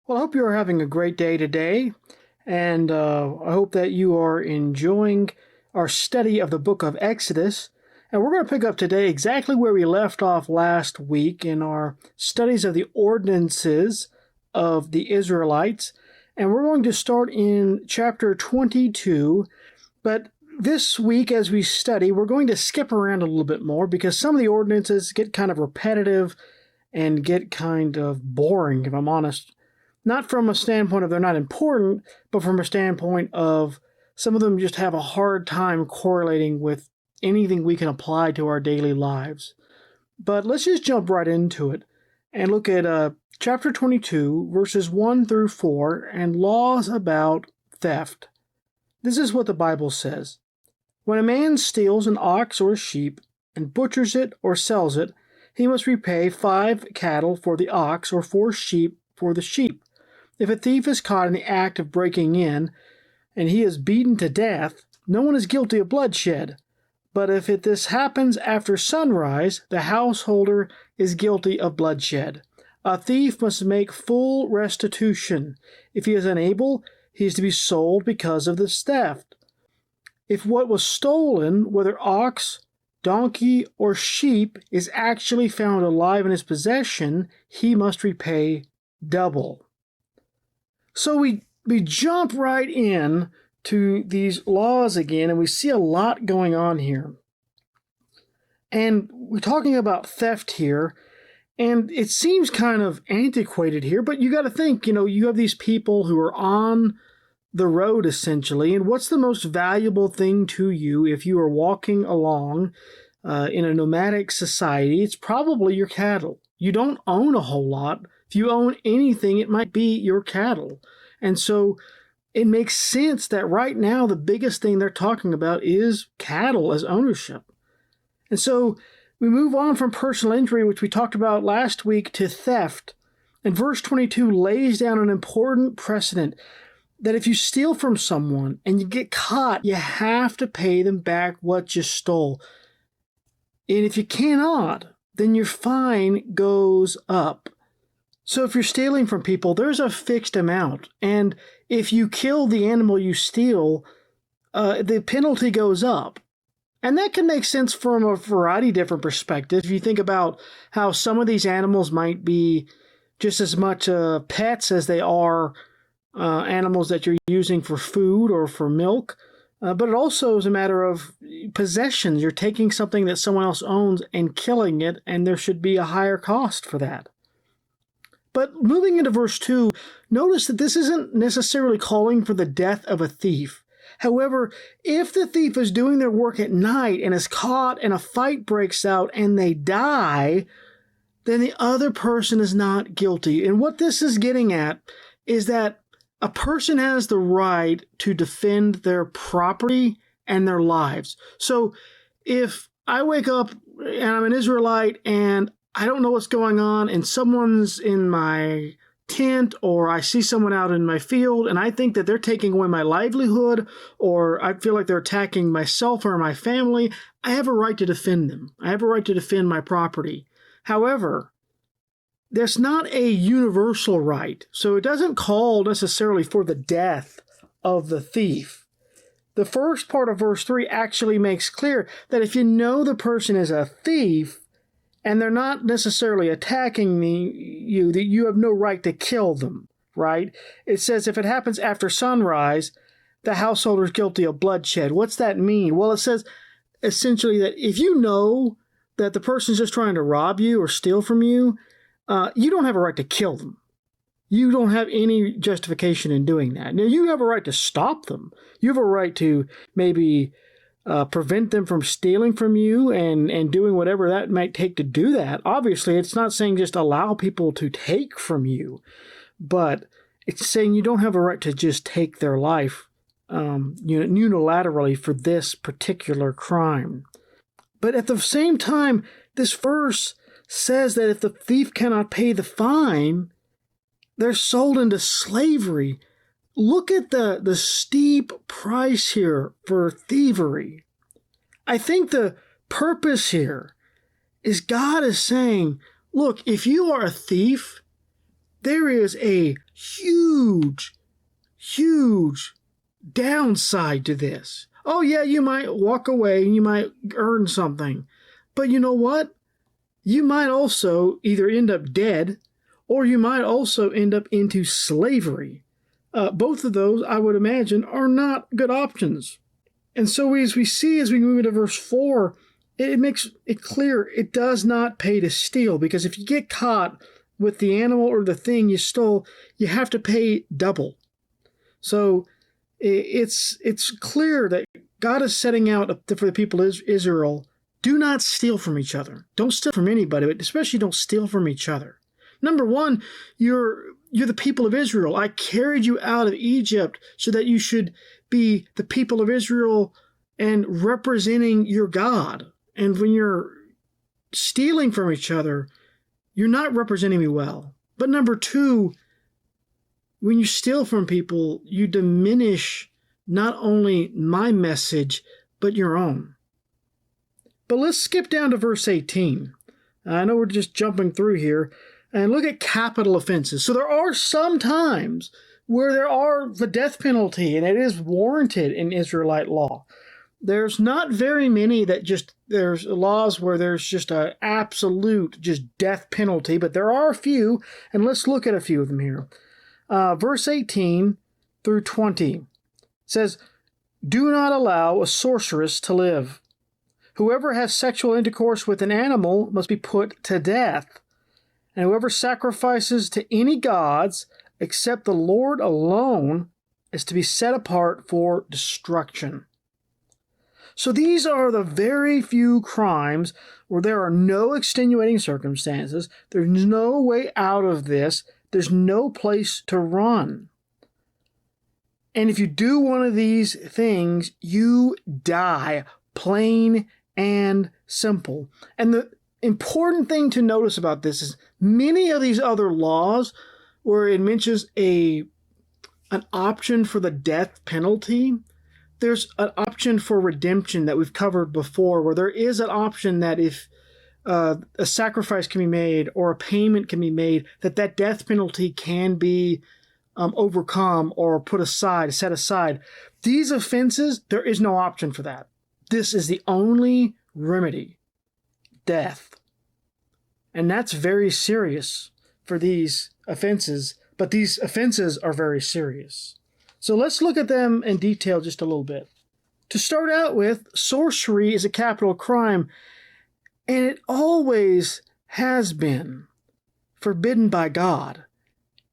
Well, I hope you are having a great day today, and I hope that you are enjoying our study of the book of Exodus. And we're going to pick up today exactly where we left off last week in our studies of the ordinances of the Israelites. And we're going to start in chapter 22. But this week, as we study, we're going to skip around a little bit more because some of the ordinances get kind of repetitive and get kind of boring, if I'm honest. Not from a standpoint of they're not important, but from a standpoint of some of them just have a hard time correlating with anything we can apply to our daily lives. But let's just jump right into it and look at chapter 22, verses 1 through 4, and laws about theft. This is what the Bible says. When a man steals an ox or a sheep and butchers it or sells it, he must repay 5 cattle for the ox or 4 sheep for the sheep. If a thief is caught in the act of breaking in, and he is beaten to death, no one is guilty of bloodshed. But if this happens after sunrise, the householder is guilty of bloodshed. A thief must make full restitution. If he is unable, he is to be sold because of this theft. If what was stolen, whether ox, donkey, or sheep, is actually found alive in his possession, he must repay double. So we jump right in to these laws again, and we see a lot going on here. And we're talking about theft here, and it seems kind of antiquated here, but you got to think, you have these people who are on the road essentially, and what's the most valuable thing to you if you are walking along in a nomadic society? It's probably your cattle. You don't own a whole lot. If you own anything, it might be your cattle. And so it makes sense that right now the biggest thing they're talking about is cattle as ownership. And so we move on from personal injury, which we talked about last week, to theft. And verse 22 lays down an important precedent that if you steal from someone and you get caught, you have to pay them back what you stole. And if you cannot, then your fine goes up. So if you're stealing from people, there's a fixed amount. And if you kill the animal you steal, the penalty goes up. And that can make sense from a variety of different perspectives. If you think about how some of these animals might be just as much pets as they are animals that you're using for food or for milk. But it also is a matter of possessions. You're taking something that someone else owns and killing it, and there should be a higher cost for that. But moving into verse 2, notice that this isn't necessarily calling for the death of a thief. However, if the thief is doing their work at night and is caught and a fight breaks out and they die, then the other person is not guilty. And what this is getting at is that a person has the right to defend their property and their lives. So if I wake up and I'm an Israelite and I don't know what's going on and someone's in my tent or I see someone out in my field and I think that they're taking away my livelihood or I feel like they're attacking myself or my family, I have a right to defend them. I have a right to defend my property. However, there's not a universal right, so it doesn't call necessarily for the death of the thief. The first part of verse 3 actually makes clear that if you know the person is a thief and they're not necessarily attacking you, that you have no right to kill them, right? It says if it happens after sunrise, the householder is guilty of bloodshed. What's that mean? Well, it says essentially that if you know that the person's just trying to rob you or steal from you, you don't have a right to kill them. You don't have any justification in doing that. Now, you have a right to stop them. You have a right to maybe prevent them from stealing from you and doing whatever that might take to do that. Obviously, it's not saying just allow people to take from you, but it's saying you don't have a right to just take their life unilaterally for this particular crime. But at the same time, this verse says that if the thief cannot pay the fine, they're sold into slavery. Look at the steep price here for thievery. I think the purpose here is God is saying, look, if you are a thief, there is a huge, huge downside to this. Oh yeah, you might walk away and you might earn something. But you know what? You might also either end up dead or you might also end up into slavery. Both of those, I would imagine, are not good options. And so as we see as we move into verse 4, it makes it clear it does not pay to steal, because if you get caught with the animal or the thing you stole, you have to pay double. So it's clear that God is setting out for the people of Israel, do not steal from each other. Don't steal from anybody, but especially don't steal from each other. Number one, you're the people of Israel. I carried you out of Egypt so that you should be the people of Israel and representing your God. And when you're stealing from each other, you're not representing me well. But number two, when you steal from people, you diminish not only my message, but your own. But let's skip down to verse 18. I know we're just jumping through here. And look at capital offenses. So there are some times where there are the death penalty, and it is warranted in Israelite law. There's not very many there's laws where there's just an absolute death penalty, but there are a few, and let's look at a few of them here. Verse 18 through 20 says, "Do not allow a sorceress to live. Whoever has sexual intercourse with an animal must be put to death. And whoever sacrifices to any gods except the Lord alone is to be set apart for destruction." So these are the very few crimes where there are no extenuating circumstances. There's no way out of this. There's no place to run. And if you do one of these things, you die, plain and simple. And the important thing to notice about this is many of these other laws where it mentions an option for the death penalty, there's an option for redemption that we've covered before, where there is an option that if a sacrifice can be made or a payment can be made, that death penalty can be overcome or set aside. These offenses, there is no option for that. This is the only remedy, death. And that's very serious for these offenses, but these offenses are very serious. So let's look at them in detail just a little bit. To start out with, sorcery is a capital crime, and it always has been forbidden by God.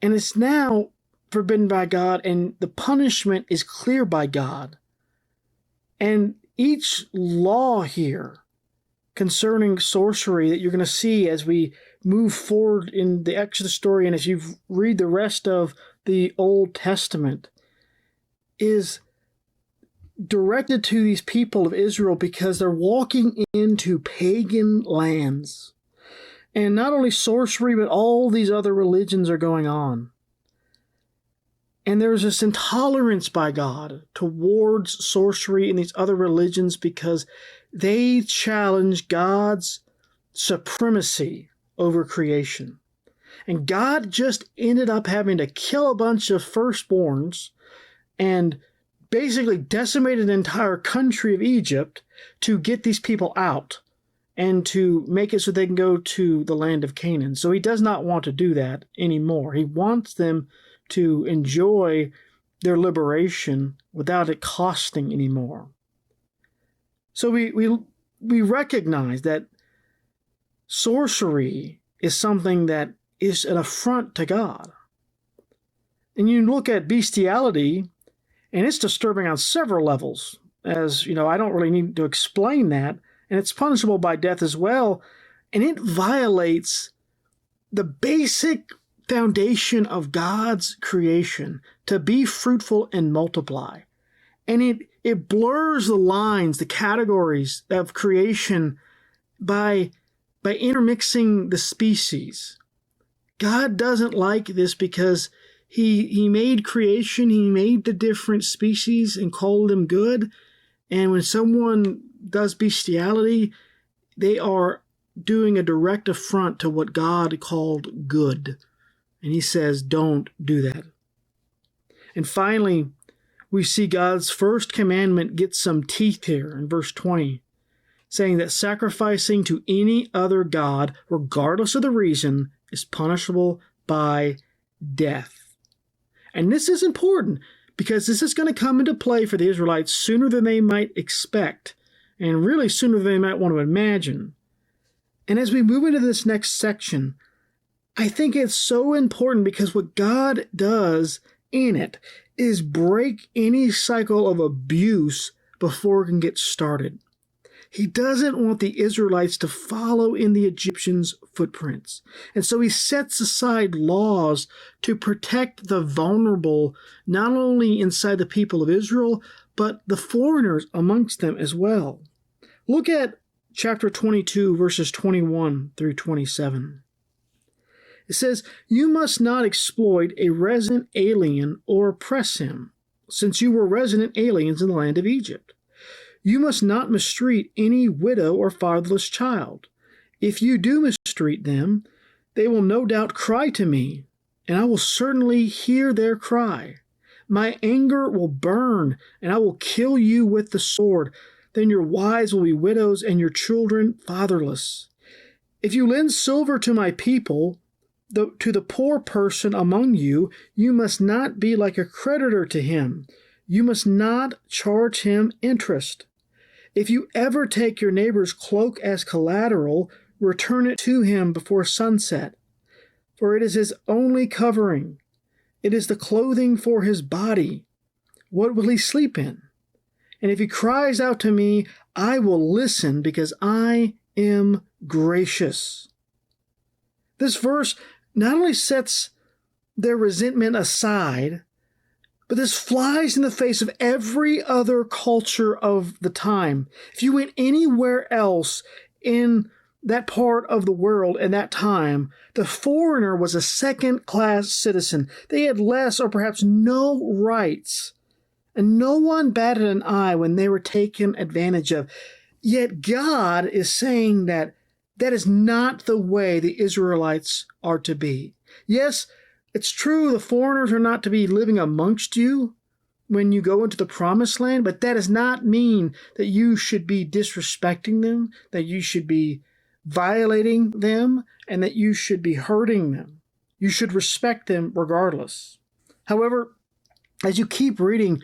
And it's now forbidden by God, and the punishment is clear by God. And each law here concerning sorcery that you're going to see as we move forward in the Exodus story, and as you read the rest of the Old Testament, is directed to these people of Israel because they're walking into pagan lands. And not only sorcery, but all these other religions are going on. And there's this intolerance by God towards sorcery and these other religions because they challenge God's supremacy over creation. And God just ended up having to kill a bunch of firstborns and basically decimated the entire country of Egypt to get these people out and to make it so they can go to the land of Canaan. So he does not want to do that anymore. He wants them to enjoy their liberation without it costing anymore. So we recognize that sorcery is something that is an affront to God. And you look at bestiality, and it's disturbing on several levels. As you know, I don't really need to explain that. And it's punishable by death as well. And it violates the basic foundation of God's creation to be fruitful and multiply. And it blurs the lines, the categories of creation by intermixing the species. God doesn't like this because he made creation, he made the different species and called them good. And when someone does bestiality, they are doing a direct affront to what God called good. And he says, don't do that. And finally, we see God's first commandment get some teeth here in verse 20, saying that sacrificing to any other god, regardless of the reason, is punishable by death. And this is important because this is going to come into play for the Israelites sooner than they might expect, and really sooner than they might want to imagine. And as we move into this next section, I think it's so important because what God does in it is break any cycle of abuse before it can get started. He doesn't want the Israelites to follow in the Egyptians' footprints. And so he sets aside laws to protect the vulnerable, not only inside the people of Israel, but the foreigners amongst them as well. Look at chapter 22, verses 21 through 27. It says, "You must not exploit a resident alien or oppress him, since you were resident aliens in the land of Egypt. You must not mistreat any widow or fatherless child. If you do mistreat them, they will no doubt cry to me, and I will certainly hear their cry. My anger will burn, and I will kill you with the sword. Then your wives will be widows, and your children fatherless. If you lend silver to my people, to the poor person among you, you must not be like a creditor to him. You must not charge him interest. If you ever take your neighbor's cloak as collateral, return it to him before sunset, for it is his only covering. It is the clothing for his body. What will he sleep in? And if he cries out to me, I will listen because I am gracious." This verse not only sets their resentment aside, but this flies in the face of every other culture of the time. If you went anywhere else in that part of the world in that time, the foreigner was a second-class citizen. They had less or perhaps no rights, and no one batted an eye when they were taken advantage of. Yet God is saying that that is not the way the Israelites are to be. Yes, it's true the foreigners are not to be living amongst you when you go into the promised land, but that does not mean that you should be disrespecting them, that you should be violating them, and that you should be hurting them. You should respect them regardless. However, as you keep reading,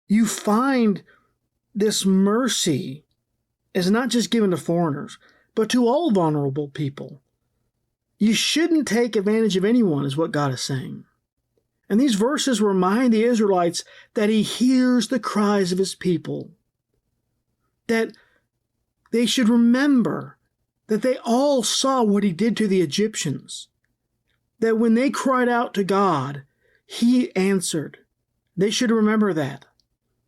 you find this mercy is not just given to foreigners, but to all vulnerable people. You shouldn't take advantage of anyone, is what God is saying. And these verses remind the Israelites that he hears the cries of his people, that they should remember that they all saw what he did to the Egyptians, that when they cried out to God, he answered. They should remember that.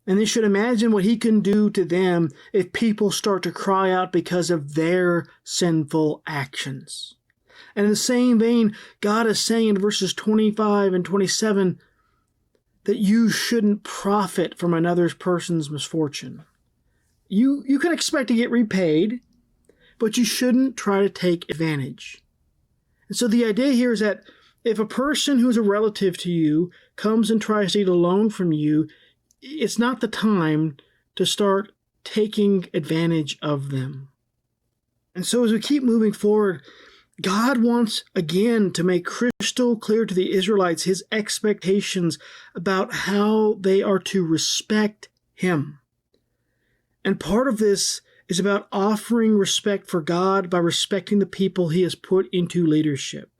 And they should imagine what he can do to them if people start to cry out because of their sinful actions. And in the same vein, God is saying in verses 25 and 27 that you shouldn't profit from another person's misfortune. You can expect to get repaid, but you shouldn't try to take advantage. And so the idea here is that if a person who's a relative to you comes and tries to get a loan from you, it's not the time to start taking advantage of them. And so as we keep moving forward, God wants again to make crystal clear to the Israelites his expectations about how they are to respect him. And part of this is about offering respect for God by respecting the people he has put into leadership.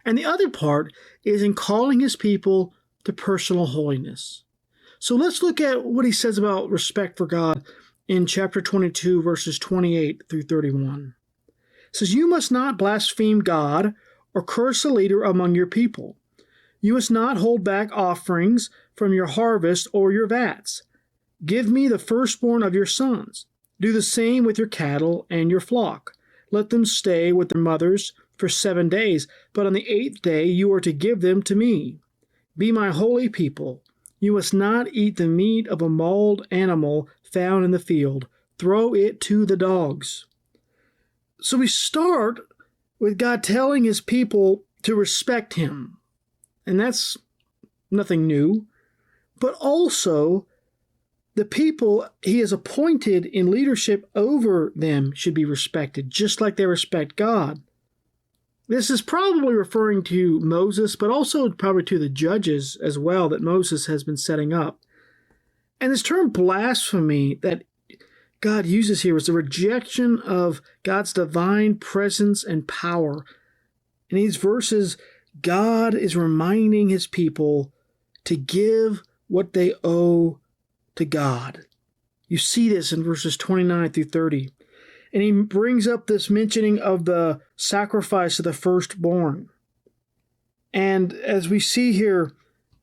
And the other part is in calling his people to personal holiness. So let's look at what he says about respect for God in chapter 22, verses 28 through 31. It says, "You must not blaspheme God or curse a leader among your people. You must not hold back offerings from your harvest or your vats. Give me the firstborn of your sons. Do the same with your cattle and your flock. Let them stay with their mothers for 7 days, but on the 8th day you are to give them to me. Be my holy people. You must not eat the meat of a mauled animal found in the field. Throw it to the dogs." So we start with God telling his people to respect him. And that's nothing new. But also, the people he has appointed in leadership over them should be respected, just like they respect God. This is probably referring to Moses, but also probably to the judges as well that Moses has been setting up. And this term blasphemy that God uses here is the rejection of God's divine presence and power. In these verses, God is reminding his people to give what they owe to God. You see this in verses 29 through 30. And he brings up this mentioning of the sacrifice of the firstborn. And as we see here,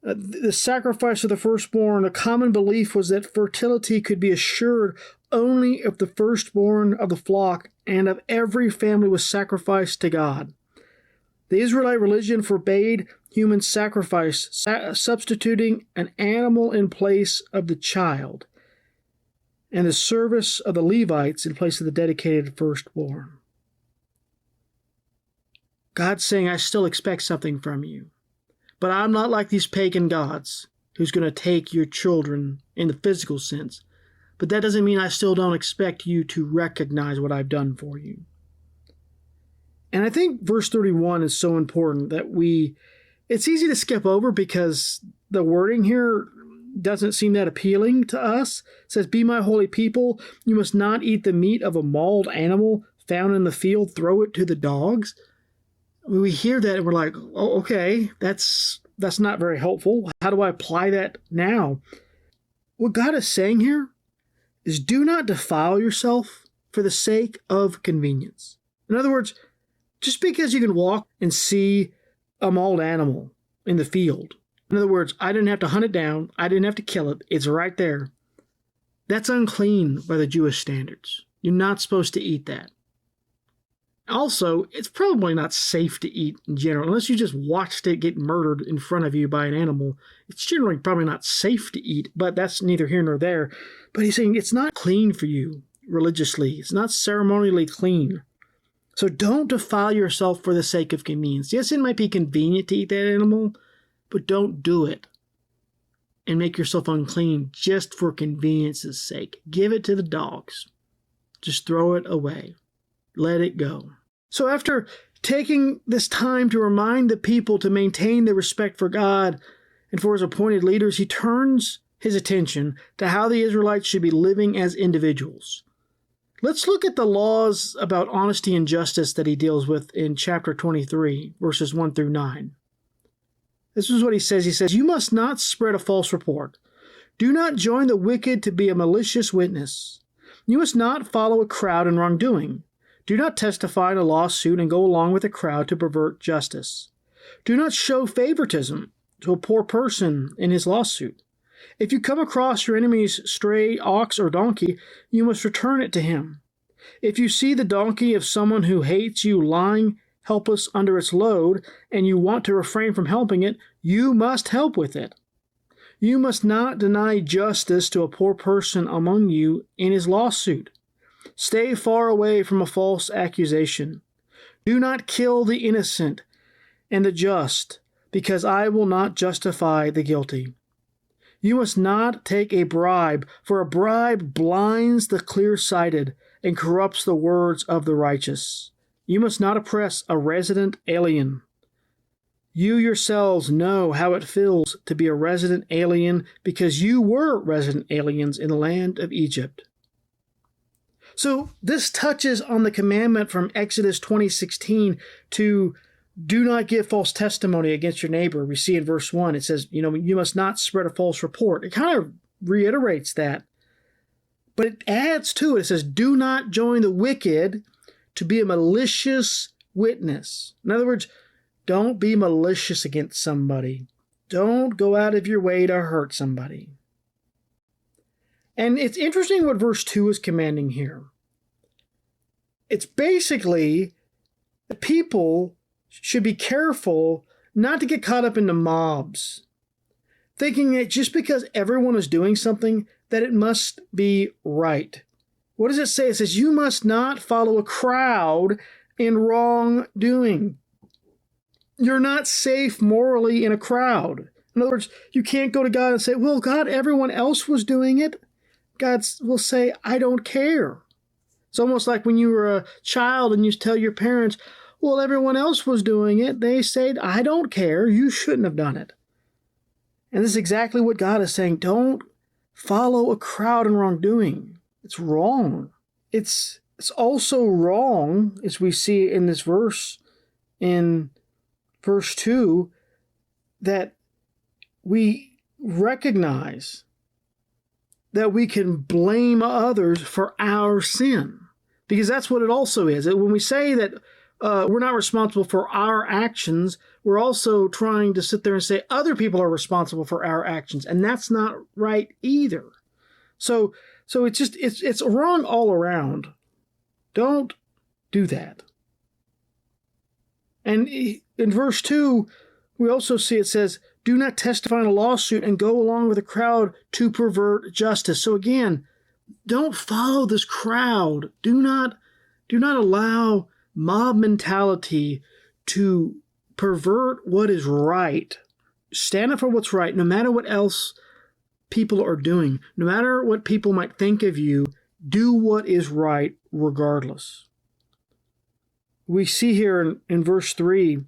the sacrifice of the firstborn, a common belief was that fertility could be assured only if the firstborn of the flock and of every family was sacrificed to God. The Israelite religion forbade human sacrifice, substituting an animal in place of the child, and the service of the Levites in place of the dedicated firstborn. God's saying, I still expect something from you, but I'm not like these pagan gods who's going to take your children in the physical sense. But that doesn't mean I still don't expect you to recognize what I've done for you. And I think verse 31 is so important that it's easy to skip over because the wording here doesn't seem that appealing to us. It says, be my holy people. You must not eat the meat of a mauled animal found in the field. Throw it to the dogs. We hear that and we're like, oh, okay, that's not very helpful. How do I apply that now? What God is saying here is do not defile yourself for the sake of convenience. In other words, just because you can walk and see a mauled animal in the field, in other words, I didn't have to hunt it down, I didn't have to kill it, it's right there. That's unclean by the Jewish standards. You're not supposed to eat that. Also, it's probably not safe to eat in general. Unless you just watched it get murdered in front of you by an animal, it's generally probably not safe to eat, but that's neither here nor there. But he's saying it's not clean for you religiously. It's not ceremonially clean. So don't defile yourself for the sake of convenience. Yes, it might be convenient to eat that animal, but don't do it and make yourself unclean just for convenience's sake. Give it to the dogs. Just throw it away. Let it go. So after taking this time to remind the people to maintain their respect for God and for his appointed leaders, he turns his attention to how the Israelites should be living as individuals. Let's look at the laws about honesty and justice that he deals with in chapter 23, verses 1 through 9. This is what he says. He says, you must not spread a false report. Do not join the wicked to be a malicious witness. You must not follow a crowd in wrongdoing. Do not testify in a lawsuit and go along with a crowd to pervert justice. Do not show favoritism to a poor person in his lawsuit. If you come across your enemy's stray ox or donkey, you must return it to him. If you see the donkey of someone who hates you lying helpless under its load, and you want to refrain from helping it, you must help with it. You must not deny justice to a poor person among you in his lawsuit. Stay far away from a false accusation. Do not kill the innocent and the just, because I will not justify the guilty. You must not take a bribe, for a bribe blinds the clear-sighted and corrupts the words of the righteous. You must not oppress a resident alien. You yourselves know how it feels to be a resident alien because you were resident aliens in the land of Egypt. So this touches on the commandment from Exodus 20:16 to do not give false testimony against your neighbor. We see in verse 1, it says, you must not spread a false report. It kind of reiterates that. But it adds to it. It says, do not join the wicked to be a malicious witness. In other words, don't be malicious against somebody. Don't go out of your way to hurt somebody. And it's interesting what verse 2 is commanding here. It's basically the people should be careful not to get caught up in the mobs, thinking that just because everyone is doing something, that it must be right. What does it say? It says, you must not follow a crowd in wrongdoing. You're not safe morally in a crowd. In other words, you can't go to God and say, well, God, everyone else was doing it. God will say, I don't care. It's almost like when you were a child and you tell your parents, well, everyone else was doing it. They said, I don't care. You shouldn't have done it. And this is exactly what God is saying. Don't follow a crowd in wrongdoing. It's wrong. It's also wrong, as we see in this verse, in verse 2, that we recognize that we can blame others for our sin. Because that's what it also is. When we say that we're not responsible for our actions, we're also trying to sit there and say other people are responsible for our actions. And that's not right either. So it's wrong all around. Don't do that. And in verse 2, we also see it says, do not testify in a lawsuit and go along with the crowd to pervert justice. So again, don't follow this crowd. Do not allow mob mentality to pervert what is right. Stand up for what's right, no matter what else people are doing. No matter what people might think of you, do what is right regardless. We see here in verse 3,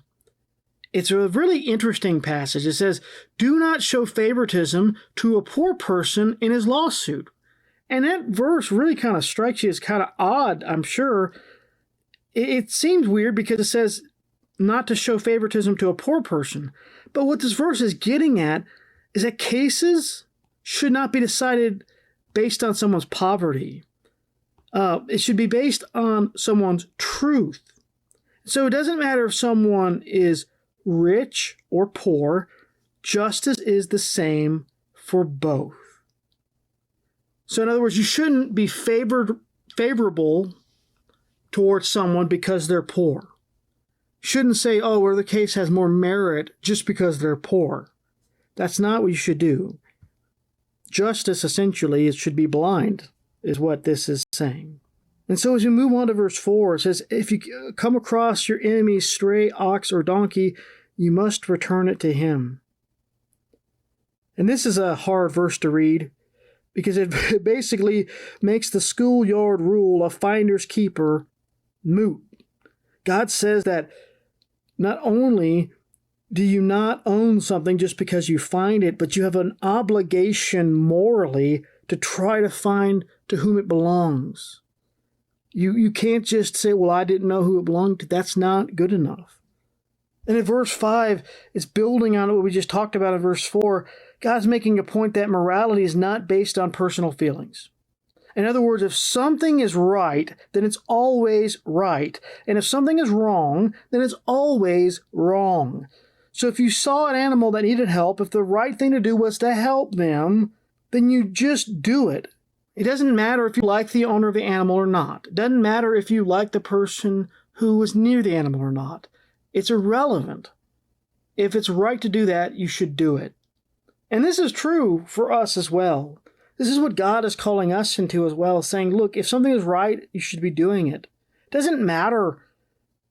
it's a really interesting passage. It says, do not show favoritism to a poor person in his lawsuit. And that verse really kind of strikes you as kind of odd, I'm sure. It seems weird because it says not to show favoritism to a poor person. But what this verse is getting at is that cases should not be decided based on someone's poverty. It should be based on someone's truth. So it doesn't matter if someone is rich or poor, justice is the same for both. So in other words, you shouldn't be favorable towards someone because they're poor. You shouldn't say, oh, well, the case has more merit just because they're poor. That's not what you should do. Justice, essentially, it should be blind, is what this is saying. And so as we move on to verse 4, it says, if you come across your enemy's stray ox or donkey, you must return it to him. And this is a hard verse to read because it basically makes the schoolyard rule of finders keeper moot. God says that not only do you not own something just because you find it, but you have an obligation morally to try to find to whom it belongs. You can't just say, well, I didn't know who it belonged to. That's not good enough. And in verse 5, it's building on what we just talked about in verse 4. God's making a point that morality is not based on personal feelings. In other words, if something is right, then it's always right. And if something is wrong, then it's always wrong. So if you saw an animal that needed help, if the right thing to do was to help them, then you just do it. It doesn't matter if you like the owner of the animal or not. It doesn't matter if you like the person who was near the animal or not. It's irrelevant. If it's right to do that, you should do it. And this is true for us as well. This is what God is calling us into as well, saying, look, if something is right, you should be doing it. It doesn't matter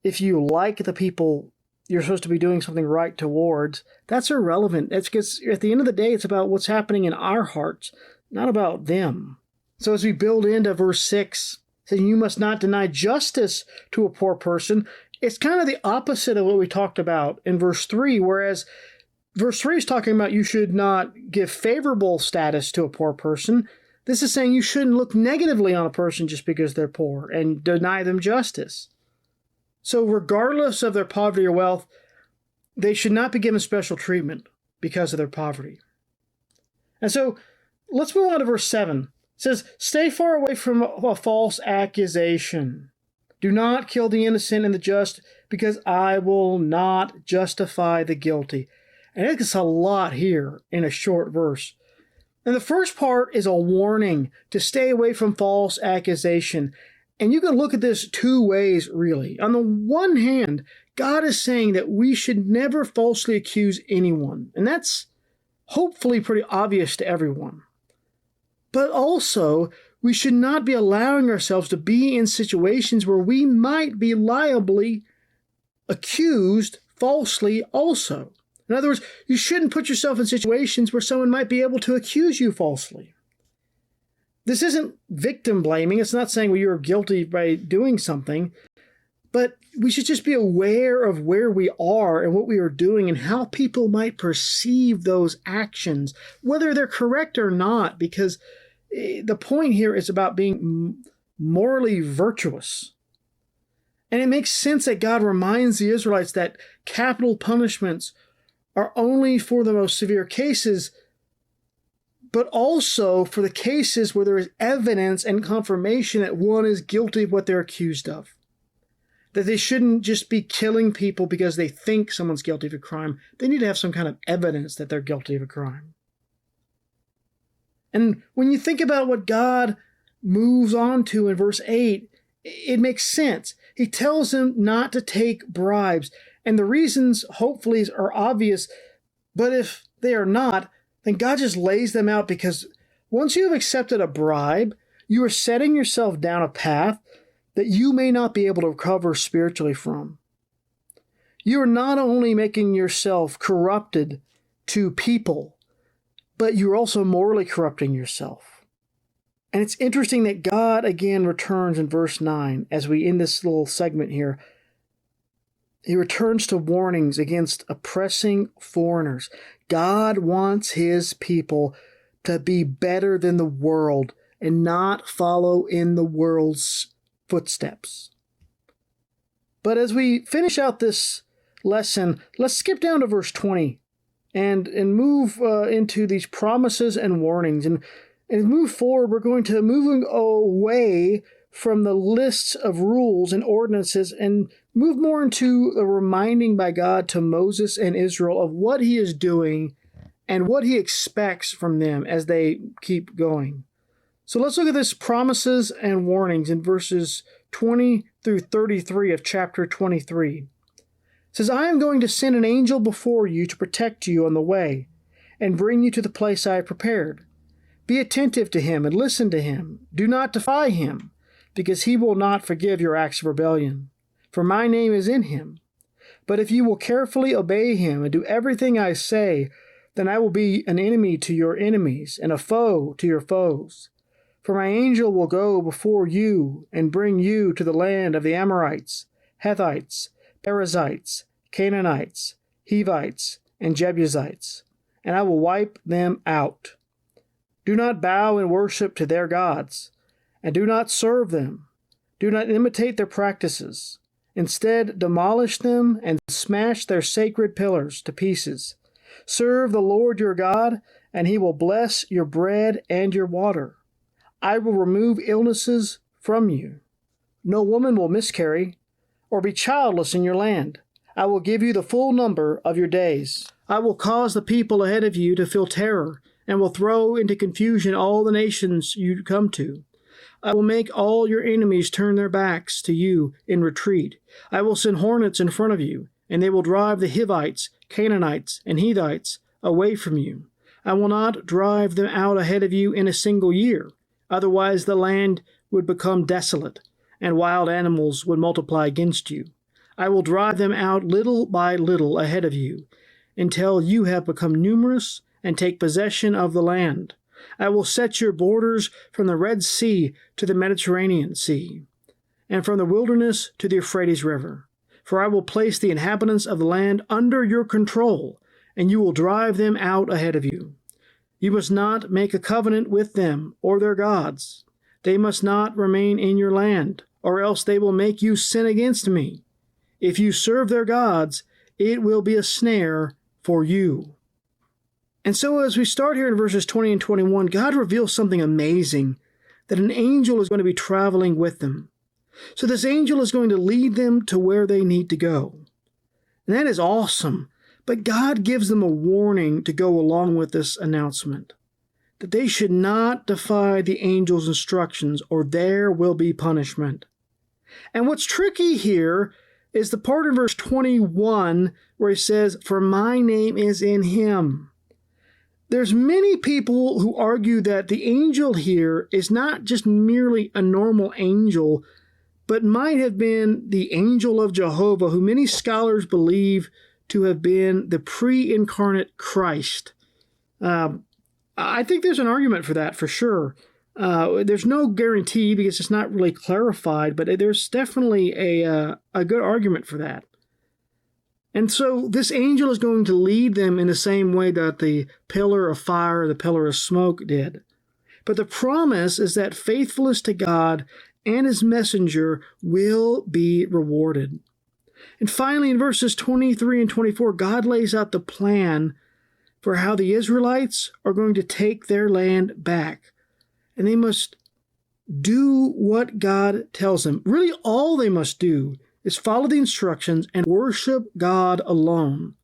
if you like the people you're supposed to be doing something right towards. That's irrelevant. It's because at the end of the day, it's about what's happening in our hearts, not about them. So as we build into verse 6, saying you must not deny justice to a poor person, it's kind of the opposite of what we talked about in verse 3, whereas verse 3 is talking about you should not give favorable status to a poor person. This is saying you shouldn't look negatively on a person just because they're poor and deny them justice. So regardless of their poverty or wealth, they should not be given special treatment because of their poverty. And so let's move on to verse 7. It says, stay far away from a false accusation. Do not kill the innocent and the just, because I will not justify the guilty. And it's a lot here in a short verse. And the first part is a warning to stay away from false accusation. And you can look at this two ways, really. On the one hand, God is saying that we should never falsely accuse anyone. And that's hopefully pretty obvious to everyone. But also, we should not be allowing ourselves to be in situations where we might be liably accused falsely also. In other words, you shouldn't put yourself in situations where someone might be able to accuse you falsely. This isn't victim blaming. It's not saying, well, you're guilty by doing something. But we should just be aware of where we are and what we are doing and how people might perceive those actions, whether they're correct or not, because the point here is about being morally virtuous. And it makes sense that God reminds the Israelites that capital punishments are only for the most severe cases, but also for the cases where there is evidence and confirmation that one is guilty of what they're accused of. That they shouldn't just be killing people because they think someone's guilty of a crime. They need to have some kind of evidence that they're guilty of a crime. And when you think about what God moves on to in verse 8, it makes sense. He tells them not to take bribes. And the reasons, hopefully, are obvious. But if they are not, then God just lays them out, because once you have accepted a bribe, you are setting yourself down a path that you may not be able to recover spiritually from. You are not only making yourself corrupted to people, but you're also morally corrupting yourself. And it's interesting that God again returns in verse 9, as we end this little segment here. He returns to warnings against oppressing foreigners. God wants his people to be better than the world and not follow in the world's footsteps. But as we finish out this lesson, let's skip down to verse 20 and move into these promises and warnings. And move forward, we're going to move away from the lists of rules and ordinances and move more into a reminding by God to Moses and Israel of what he is doing and what he expects from them as they keep going. So let's look at this promises and warnings in verses 20 through 33 of chapter 23. It says, I am going to send an angel before you to protect you on the way and bring you to the place I have prepared. Be attentive to him and listen to him. Do not defy him, because he will not forgive your acts of rebellion. For my name is in him. But if you will carefully obey him and do everything I say, then I will be an enemy to your enemies and a foe to your foes. For my angel will go before you and bring you to the land of the Amorites, Hittites, Perizzites, Canaanites, Hivites, and Jebusites, and I will wipe them out. Do not bow and worship to their gods, and do not serve them. Do not imitate their practices. Instead, demolish them and smash their sacred pillars to pieces. Serve the Lord your God, and he will bless your bread and your water. I will remove illnesses from you. No woman will miscarry or be childless in your land. I will give you the full number of your days. I will cause the people ahead of you to feel terror and will throw into confusion all the nations you come to. I will make all your enemies turn their backs to you in retreat. I will send hornets in front of you, and they will drive the Hivites, Canaanites, and Hittites away from you. I will not drive them out ahead of you in a single year. Otherwise the land would become desolate, and wild animals would multiply against you. I will drive them out little by little ahead of you, until you have become numerous and take possession of the land. I will set your borders from the Red Sea to the Mediterranean Sea, and from the wilderness to the Euphrates River. For I will place the inhabitants of the land under your control, and you will drive them out ahead of you. You must not make a covenant with them or their gods. They must not remain in your land, or else they will make you sin against me. If you serve their gods, it will be a snare for you. And so as we start here in verses 20 and 21, God reveals something amazing, that an angel is going to be traveling with them. So this angel is going to lead them to where they need to go. And that is awesome. But God gives them a warning to go along with this announcement, that they should not defy the angel's instructions or there will be punishment. And what's tricky here is the part in verse 21 where he says, for my name is in him. There's many people who argue that the angel here is not just merely a normal angel, but might have been the angel of Jehovah, who many scholars believe to have been the pre-incarnate Christ. I think there's an argument for that, for sure. There's no guarantee because it's not really clarified, but there's definitely a good argument for that. And so this angel is going to lead them in the same way that the pillar of fire, the pillar of smoke did. But the promise is that faithfulness to God and his messenger will be rewarded. And finally, in verses 23 and 24, God lays out the plan for how the Israelites are going to take their land back. And they must do what God tells them. Really, all they must do is follow the instructions and worship God alone.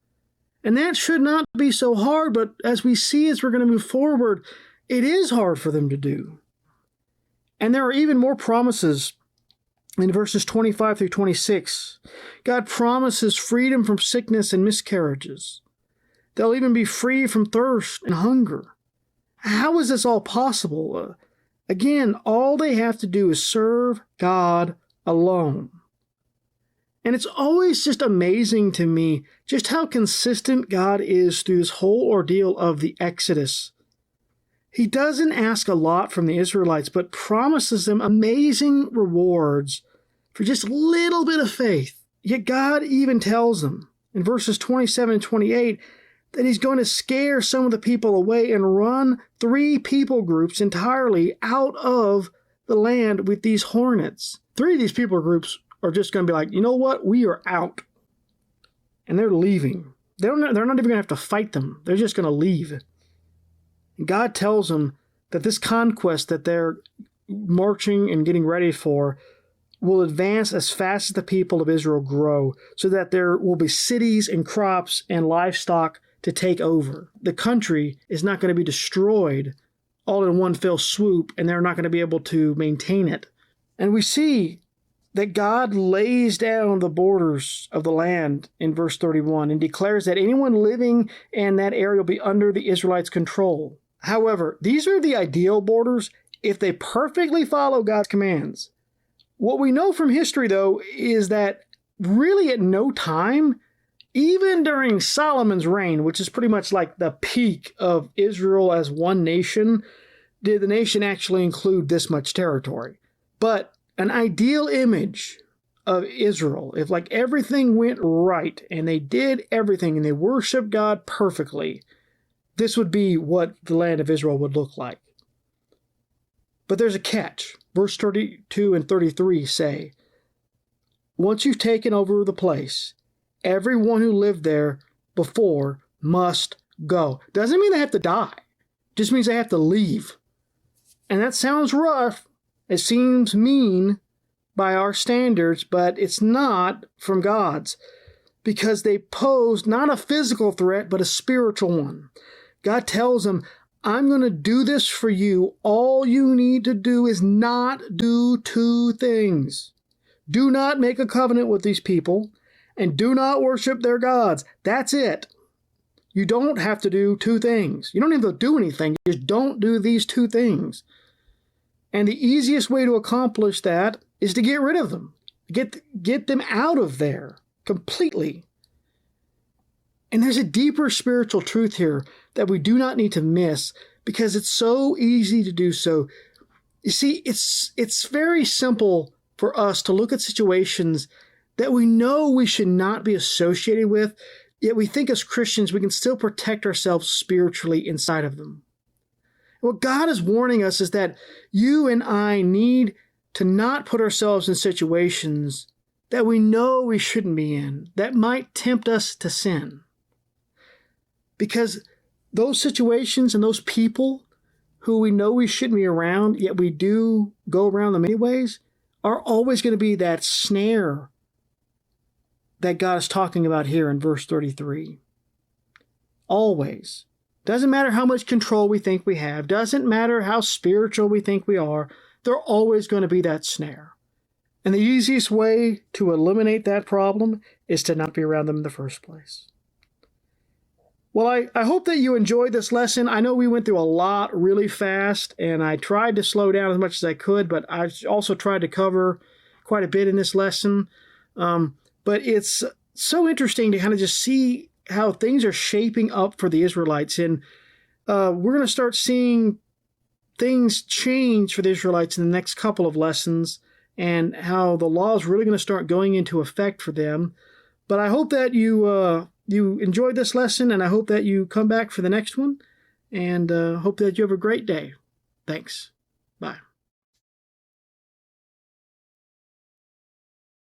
And that should not be so hard, but as we see as we're going to move forward, it is hard for them to do. And there are even more promises in verses 25 through 26. God promises freedom from sickness and miscarriages. They'll even be free from thirst and hunger. How is this all possible? Again, all they have to do is serve God alone. And it's always just amazing to me just how consistent God is through this whole ordeal of the Exodus. He doesn't ask a lot from the Israelites, but promises them amazing rewards for just a little bit of faith. Yet God even tells them in verses 27 and 28 that he's going to scare some of the people away and run 3 people groups entirely out of the land with these hornets. 3 of these people groups are just going to be like, you know what? We are out. And they're leaving. They're not even going to have to fight them. They're just going to leave. And God tells them that this conquest that they're marching and getting ready for will advance as fast as the people of Israel grow, so that there will be cities and crops and livestock to take over. The country is not going to be destroyed all in one fell swoop, and they're not going to be able to maintain it. And we see that God lays down the borders of the land in verse 31 and declares that anyone living in that area will be under the Israelites' control. However, these are the ideal borders if they perfectly follow God's commands. What we know from history, though, is that really at no time, even during Solomon's reign, which is pretty much like the peak of Israel as one nation, did the nation actually include this much territory. But an ideal image of Israel, if like everything went right and they did everything and they worshiped God perfectly, this would be what the land of Israel would look like. But there's a catch. Verse 32 and 33 say, once you've taken over the place, everyone who lived there before must go. Doesn't mean they have to die. Just means they have to leave. And that sounds rough. It seems mean by our standards, but it's not from God's, because they pose not a physical threat, but a spiritual one. God tells them, I'm going to do this for you. All you need to do is not do 2 things. Do not make a covenant with these people, and do not worship their gods. That's it. You don't have to do 2 things. You don't have to do anything. You just don't do these 2 things. And the easiest way to accomplish that is to get rid of them. Get them out of there completely. And there's a deeper spiritual truth here that we do not need to miss, because it's so easy to do so. You see, it's very simple for us to look at situations that we know we should not be associated with, yet we think as Christians we can still protect ourselves spiritually inside of them. What God is warning us is that you and I need to not put ourselves in situations that we know we shouldn't be in, that might tempt us to sin. Because those situations and those people who we know we shouldn't be around, yet we do go around them anyways, are always going to be that snare that God is talking about here in verse 33. Always. Doesn't matter how much control we think we have, doesn't matter how spiritual we think we are, they're always going to be that snare. And the easiest way to eliminate that problem is to not be around them in the first place. Well, I hope that you enjoyed this lesson. I know we went through a lot really fast, and I tried to slow down as much as I could, but I also tried to cover quite a bit in this lesson. But it's so interesting to kind of just see how things are shaping up for the Israelites. And we're going to start seeing things change for the Israelites in the next couple of lessons, and how the law is really going to start going into effect for them. But I hope that you enjoyed this lesson, and I hope that you come back for the next one, and hope that you have a great day. Thanks. Bye.